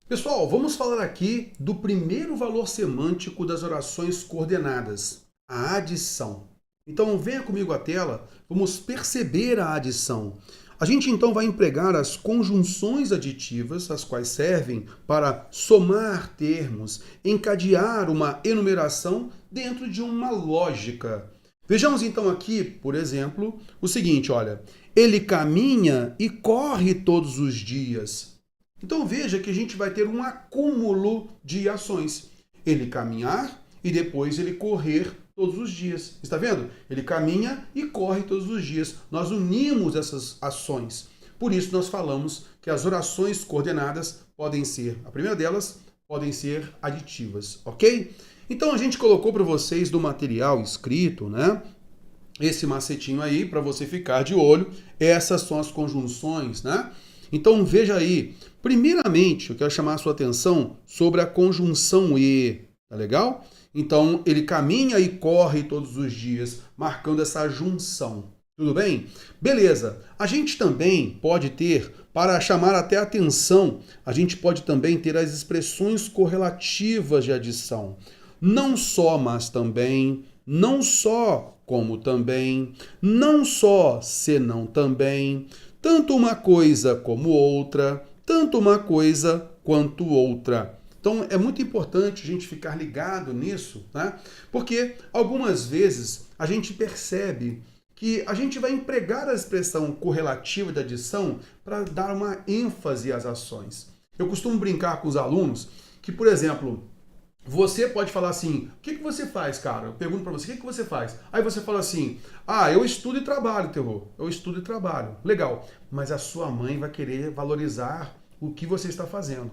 Pessoal, vamos falar aqui do primeiro valor semântico das orações coordenadas, a adição. Então venha comigo à tela, vamos perceber a adição. A gente então vai empregar as conjunções aditivas, as quais servem para somar termos, encadear uma enumeração dentro de uma lógica. Vejamos então aqui, por exemplo, o seguinte, olha, ele caminha e corre todos os dias. Então veja que a gente vai ter um acúmulo de ações. Ele caminhar e depois ele correr todos os dias. Está vendo? Ele caminha e corre todos os dias. Nós unimos essas ações. Por isso nós falamos que as orações coordenadas podem ser, a primeira delas, podem ser aditivas, ok? Então a gente colocou para vocês do material escrito, né? Esse macetinho aí para você ficar de olho. Essas são as conjunções, né? Então veja aí, primeiramente eu quero chamar a sua atenção sobre a conjunção e, tá legal? Então ele caminha e corre todos os dias, marcando essa junção. Tudo bem? Beleza. A gente também pode ter, para chamar até a atenção, a gente pode também ter as expressões correlativas de adição. Não só, mas também, não só, como também, não só, senão também, tanto uma coisa como outra, tanto uma coisa quanto outra. Então é muito importante a gente ficar ligado nisso, né? Porque algumas vezes a gente percebe que a gente vai empregar a expressão correlativa de adição para dar uma ênfase às ações. Eu costumo brincar com os alunos que, por exemplo, você pode falar assim, o que você faz, cara? Eu pergunto para você, o que você faz? Aí você fala assim, eu estudo e trabalho, terror. Eu estudo e trabalho. Legal. Mas a sua mãe vai querer valorizar o que você está fazendo.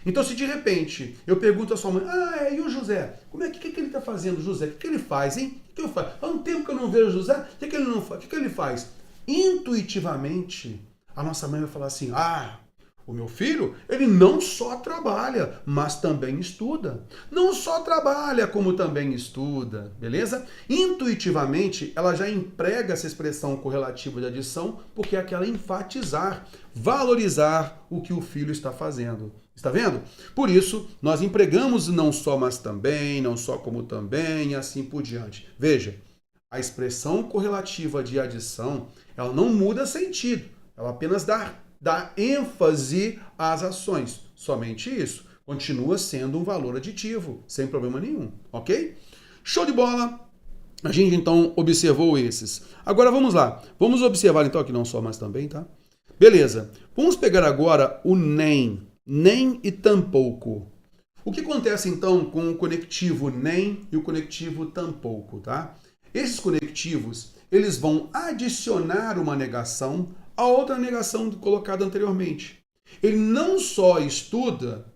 Então, se de repente eu pergunto à sua mãe, e o José? Como é que ele está fazendo, José? O que ele faz, hein? O que ele faz? Há um tempo que eu não vejo o José, o que ele não faz? O que ele faz? Intuitivamente, a nossa mãe vai falar assim, o meu filho, ele não só trabalha, mas também estuda. Não só trabalha, como também estuda, beleza? Intuitivamente, ela já emprega essa expressão correlativa de adição, porque é aquela enfatizar, valorizar o que o filho está fazendo. Está vendo? Por isso, nós empregamos não só, mas também, não só como também, e assim por diante. Veja, a expressão correlativa de adição, ela não muda sentido, ela apenas dá ênfase às ações. Somente isso. Continua sendo um valor aditivo, sem problema nenhum, ok? Show de bola! A gente então observou esses. Agora vamos lá. Vamos observar então aqui não só, mas também, tá? Beleza. Vamos pegar agora o nem. Nem e tampouco. O que acontece então com o conectivo nem e o conectivo tampouco, tá? Esses conectivos, eles vão adicionar uma negação a outra negação colocada anteriormente. Ele não só estuda,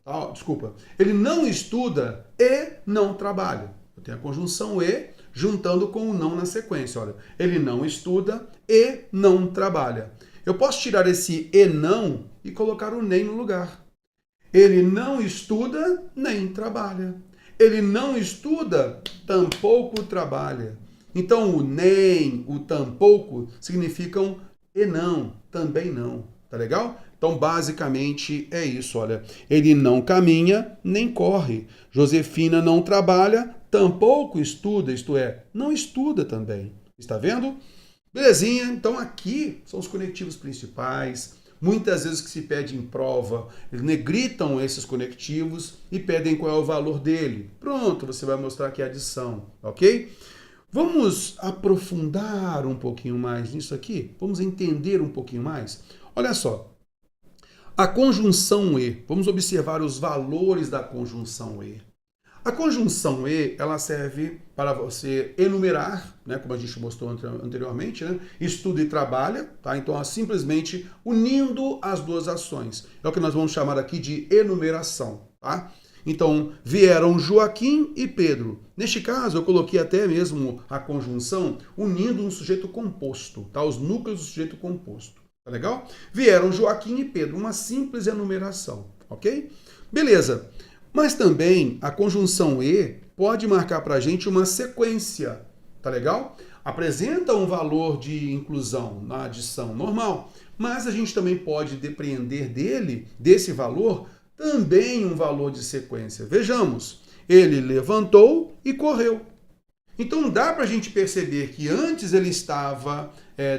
ele não estuda e não trabalha. Eu tenho a conjunção e juntando com o não na sequência. Olha, ele não estuda e não trabalha. Eu posso tirar esse e não e colocar o nem no lugar. Ele não estuda nem trabalha. Ele não estuda, tampouco trabalha. Então o nem, o tampouco significam e não, também não. Tá legal? Então, basicamente, é isso, olha. Ele não caminha, nem corre. Josefina não trabalha, tampouco estuda, isto é, não estuda também. Está vendo? Belezinha? Então, aqui são os conectivos principais. Muitas vezes que se pede em prova, eles negritam esses conectivos e pedem qual é o valor dele. Pronto, você vai mostrar aqui a adição, ok? Vamos aprofundar um pouquinho mais nisso aqui? Vamos entender um pouquinho mais? Olha só, a conjunção e, vamos observar os valores da conjunção e. A conjunção e, ela serve para você enumerar, né, como a gente mostrou anteriormente, né, estuda e trabalha, tá? Então, simplesmente unindo as duas ações. É o que nós vamos chamar aqui de enumeração, tá? Então, vieram Joaquim e Pedro. Neste caso, eu coloquei até mesmo a conjunção unindo um sujeito composto, tá? Os núcleos do sujeito composto. Tá legal? Vieram Joaquim e Pedro, uma simples enumeração, ok? Beleza. Mas também a conjunção e pode marcar para a gente uma sequência, tá legal? Apresenta um valor de inclusão na adição normal, mas a gente também pode depreender desse valor, também um valor de sequência. Vejamos, ele levantou e correu. Então dá para a gente perceber que antes ele estava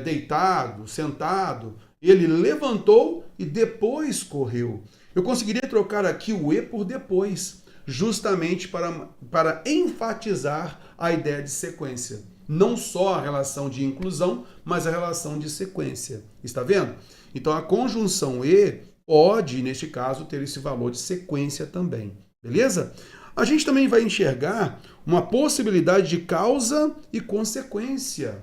deitado, sentado, ele levantou e depois correu. Eu conseguiria trocar aqui o e por depois, justamente para enfatizar a ideia de sequência. Não só a relação de inclusão, mas a relação de sequência. Está vendo? Então a conjunção e pode, neste caso, ter esse valor de sequência também. Beleza? A gente também vai enxergar uma possibilidade de causa e consequência.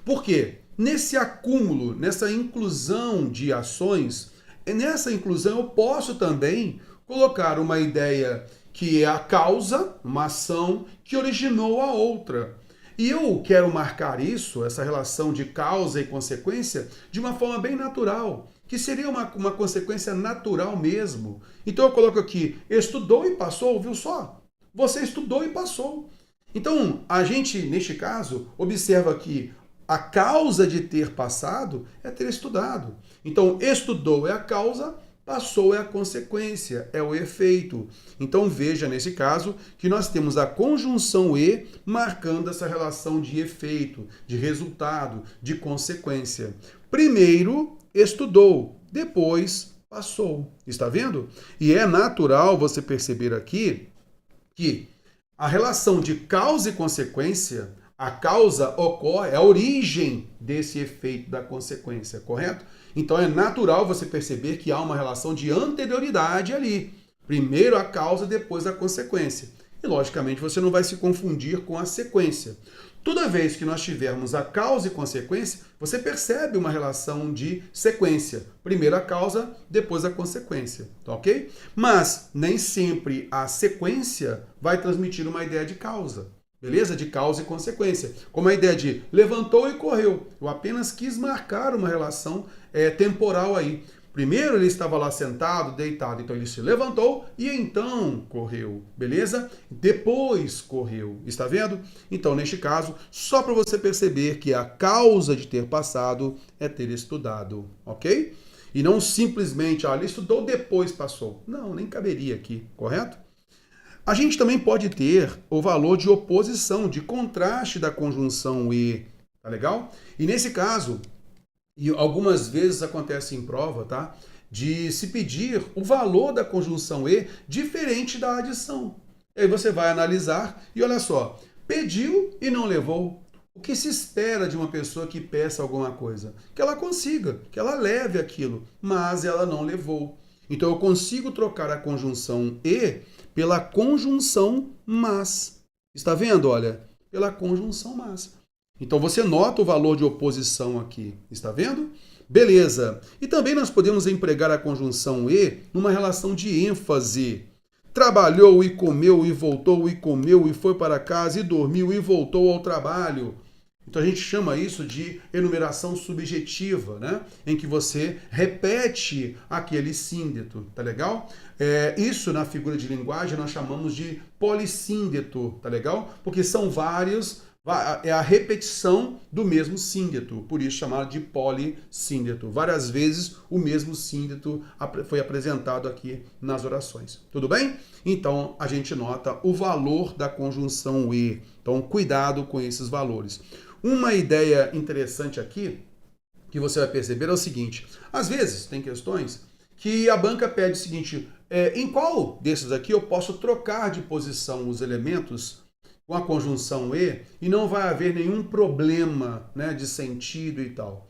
Por quê? Nesse acúmulo, nessa inclusão de ações, nessa inclusão eu posso também colocar uma ideia que é a causa, uma ação que originou a outra. E eu quero marcar isso, essa relação de causa e consequência, de uma forma bem natural, que seria uma consequência natural mesmo. Então eu coloco aqui, estudou e passou, viu só? Você estudou e passou. Então, a gente, neste caso, observa que a causa de ter passado é ter estudado. Então, estudou é a causa, passou é a consequência, é o efeito. Então, veja nesse caso que nós temos a conjunção e marcando essa relação de efeito, de resultado, de consequência. Primeiro, estudou, depois passou. Está vendo? E é natural você perceber aqui que a relação de causa e consequência, a causa ocorre, é a origem desse efeito da consequência, correto? Então é natural você perceber que há uma relação de anterioridade ali. Primeiro a causa, depois a consequência. E logicamente você não vai se confundir com a sequência. Toda vez que nós tivermos a causa e consequência, você percebe uma relação de sequência. Primeiro a causa, depois a consequência, tá ok? Mas nem sempre a sequência vai transmitir uma ideia de causa, beleza? De causa e consequência. Como a ideia de levantou e correu. Eu apenas quis marcar uma relação temporal aí. Primeiro ele estava lá sentado, deitado, então ele se levantou e então correu, beleza? Depois correu, está vendo? Então, neste caso, só para você perceber que a causa de ter passado é ter estudado, ok? E não simplesmente, ele estudou, depois passou. Não, nem caberia aqui, correto? A gente também pode ter o valor de oposição, de contraste da conjunção e, tá legal? E nesse caso, e algumas vezes acontece em prova, tá? De se pedir o valor da conjunção e diferente da adição. Aí você vai analisar e olha só, pediu e não levou. O que se espera de uma pessoa que peça alguma coisa? Que ela consiga, que ela leve aquilo, mas ela não levou. Então eu consigo trocar a conjunção e pela conjunção mas. Está vendo? Olha, pela conjunção mas. Então você nota o valor de oposição aqui, está vendo? Beleza. E também nós podemos empregar a conjunção e numa relação de ênfase. Trabalhou e comeu e voltou e comeu e foi para casa e dormiu e voltou ao trabalho. Então a gente chama isso de enumeração subjetiva, né? Em que você repete aquele síndeto, tá legal? Isso na figura de linguagem nós chamamos de polissíndeto, tá legal? Porque são vários. É a repetição do mesmo síndeto, por isso chamado de polissíndeto. Várias vezes o mesmo síndeto foi apresentado aqui nas orações. Tudo bem? Então a gente nota o valor da conjunção e. Então cuidado com esses valores. Uma ideia interessante aqui que você vai perceber é o seguinte: às vezes tem questões que a banca pede o seguinte: em qual desses aqui eu posso trocar de posição os elementos com a conjunção e não vai haver nenhum problema, né, de sentido e tal.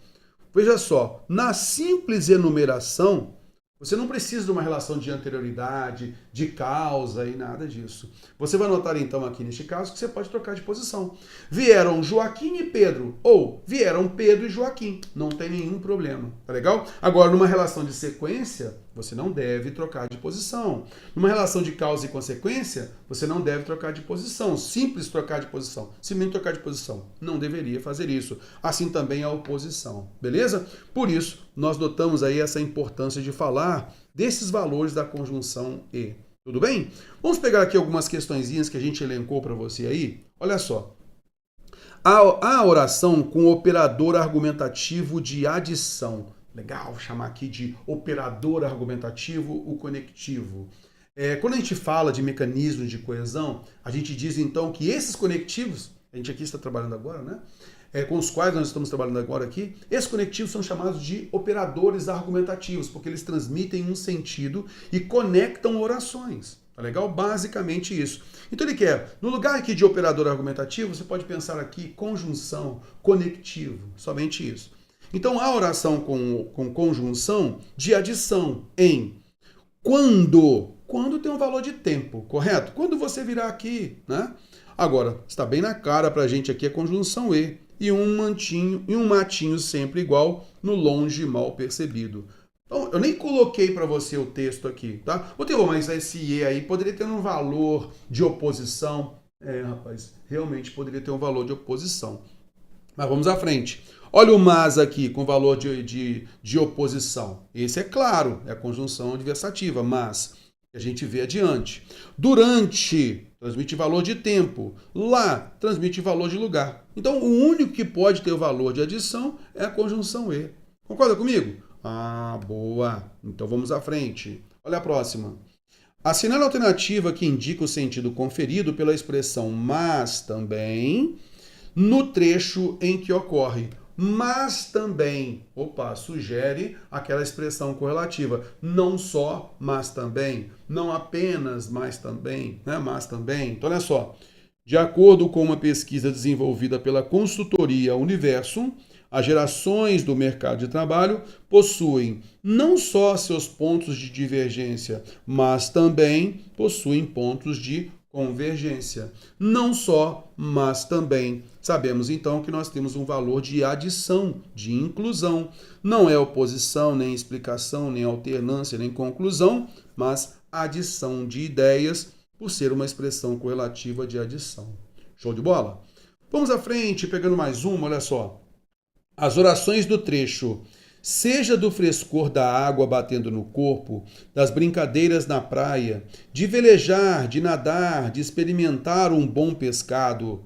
Veja só, na simples enumeração, você não precisa de uma relação de anterioridade, de causa e nada disso. Você vai notar então aqui neste caso que você pode trocar de posição. Vieram Joaquim e Pedro, ou vieram Pedro e Joaquim. Não tem nenhum problema, tá legal? Agora, numa relação de sequência, você não deve trocar de posição. Numa relação de causa e consequência, você não deve trocar de posição. Simples trocar de posição. Simplesmente trocar de posição. Não deveria fazer isso. Assim também a oposição. Beleza? Por isso, nós notamos aí essa importância de falar desses valores da conjunção e. Tudo bem? Vamos pegar aqui algumas questõezinhas que a gente elencou para você aí. Olha só. A oração com operador argumentativo de adição. Legal chamar aqui de operador argumentativo o conectivo. Quando a gente fala de mecanismos de coesão, a gente diz então que esses conectivos, a gente aqui está trabalhando agora, né? Com os quais nós estamos trabalhando agora aqui, esses conectivos são chamados de operadores argumentativos, porque eles transmitem um sentido e conectam orações. Tá legal? Basicamente isso. Então ele quer, no lugar aqui de operador argumentativo, você pode pensar aqui conjunção, conectivo, somente isso. Então a oração com conjunção de adição em quando tem um valor de tempo, correto? Quando você virar aqui, né? Agora, está bem na cara pra gente aqui a conjunção e um matinho sempre igual no longe mal percebido. Então, eu nem coloquei para você o texto aqui, tá? Ô, Teô, mas esse e aí poderia ter um valor de oposição. Rapaz, realmente poderia ter um valor de oposição. Mas vamos à frente. Olha o mas aqui com valor de oposição. Esse é claro, é a conjunção adversativa, mas a gente vê adiante. Durante, transmite valor de tempo. Lá, transmite valor de lugar. Então, o único que pode ter o valor de adição é a conjunção e. Concorda comigo? Ah, boa. Então, vamos à frente. Olha a próxima. Assinale a alternativa que indica o sentido conferido pela expressão mas também no trecho em que ocorre. Mas também, sugere aquela expressão correlativa. Não só, mas também. Não apenas, mas também. Né? Mas também. Então, olha só. De acordo com uma pesquisa desenvolvida pela consultoria Universo, as gerações do mercado de trabalho possuem não só seus pontos de divergência, mas também possuem pontos de convergência. Não só, mas também. Sabemos então que nós temos um valor de adição, de inclusão. Não é oposição, nem explicação, nem alternância, nem conclusão, mas adição de ideias, por ser uma expressão correlativa de adição. Show de bola? Vamos à frente, pegando mais uma, olha só. As orações do trecho, seja do frescor da água batendo no corpo, das brincadeiras na praia, de velejar, de nadar, de experimentar um bom pescado,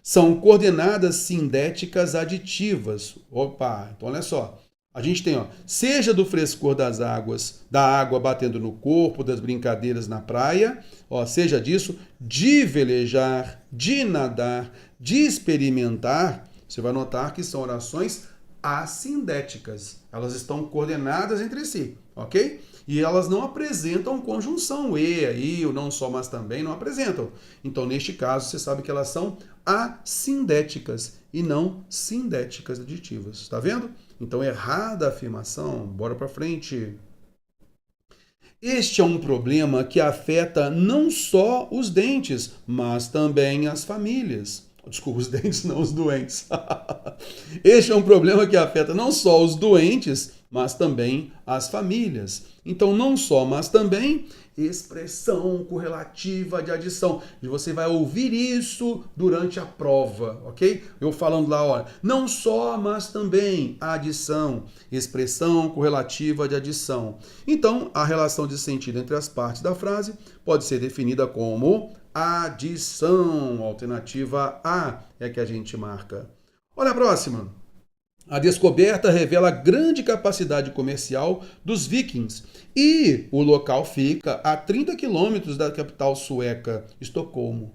são coordenadas sindéticas aditivas. Então olha só. A gente tem, seja do frescor das águas, da água batendo no corpo, das brincadeiras na praia, seja disso, de velejar, de nadar, de experimentar. Você vai notar que são orações assindéticas. Elas estão coordenadas entre si, ok? E elas não apresentam conjunção e aí, o não só, mas também não apresentam. Então, neste caso, você sabe que elas são assindéticas e não sindéticas aditivas. Está vendo? Então, errada a afirmação. Bora para frente. Este é um problema que afeta não só os dentes, mas também as famílias. Desculpa, os dentes, não os doentes. Este é um problema que afeta não só os doentes, mas também as famílias. Então, não só, mas também expressão correlativa de adição. E você vai ouvir isso durante a prova, ok? Eu falando lá, olha, não só, mas também adição, expressão correlativa de adição. Então, a relação de sentido entre as partes da frase pode ser definida como adição. Alternativa A é que a gente marca. Olha a próxima. A descoberta revela a grande capacidade comercial dos vikings e o local fica a 30 quilômetros da capital sueca, Estocolmo.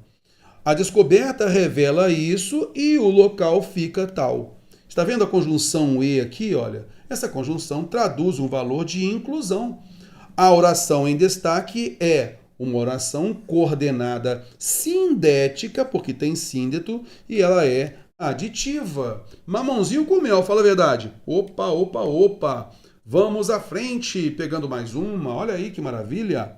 A descoberta revela isso e o local fica tal. Está vendo a conjunção e aqui? Olha, essa conjunção traduz um valor de inclusão. A oração em destaque é uma oração coordenada sindética, porque tem síndeto, e ela é aditiva. Mamãozinho com mel, fala a verdade. Opa. Vamos à frente, pegando mais uma. Olha aí que maravilha.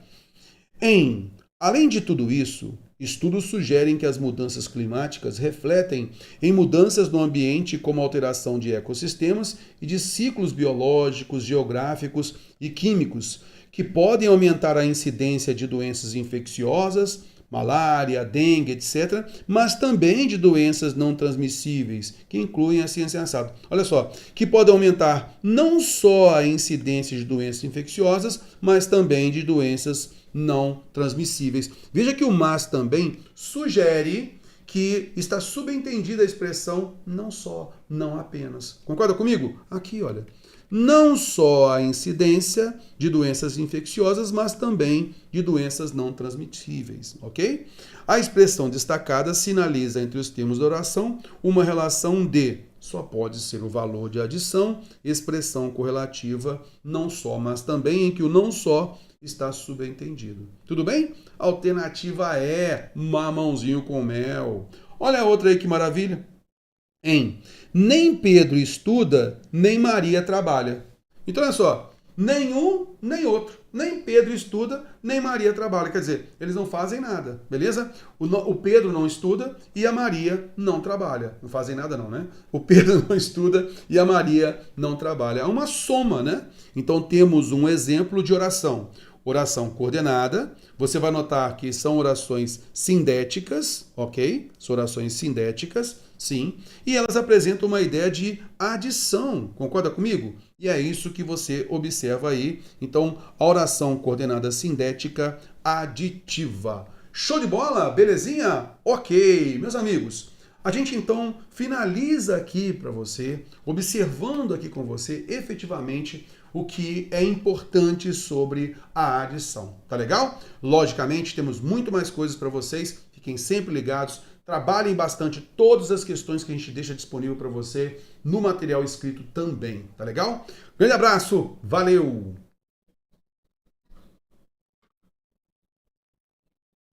Além de tudo isso, estudos sugerem que as mudanças climáticas refletem em mudanças no ambiente como alteração de ecossistemas e de ciclos biológicos, geográficos e químicos, que podem aumentar a incidência de doenças infecciosas, malária, dengue, etc., mas também de doenças não transmissíveis, que incluem a ciência assada. Olha só, que podem aumentar não só a incidência de doenças infecciosas, mas também de doenças não transmissíveis. Veja que o mas também sugere que está subentendida a expressão não só, não apenas. Concorda comigo? Aqui, olha. não só a incidência de doenças infecciosas, mas também de doenças não transmissíveis, ok? A expressão destacada sinaliza entre os termos da oração uma relação de só pode ser o valor de adição, expressão correlativa não só, mas também em que o não só está subentendido. Tudo bem? Alternativa é mamãozinho com mel. Olha a outra aí que maravilha. Nem Pedro estuda, nem Maria trabalha. Então, olha só, nenhum, nem outro. Nem Pedro estuda, nem Maria trabalha. Quer dizer, eles não fazem nada, beleza? O Pedro não estuda e a Maria não trabalha. Não fazem nada não, né? O Pedro não estuda e a Maria não trabalha. É uma soma, né? Então, temos um exemplo de oração. Oração coordenada. Você vai notar que são orações sindéticas, ok? São orações sindéticas, sim. E elas apresentam uma ideia de adição. Concorda comigo? E é isso que você observa aí. Então, a oração coordenada sindética aditiva. Show de bola? Belezinha? Ok, meus amigos. A gente então finaliza aqui para você, observando aqui com você efetivamente o que é importante sobre a adição. Tá legal? Logicamente, temos muito mais coisas para vocês. Fiquem sempre ligados. Trabalhem bastante todas as questões que a gente deixa disponível para você no material escrito também. Tá legal? Grande abraço. Valeu!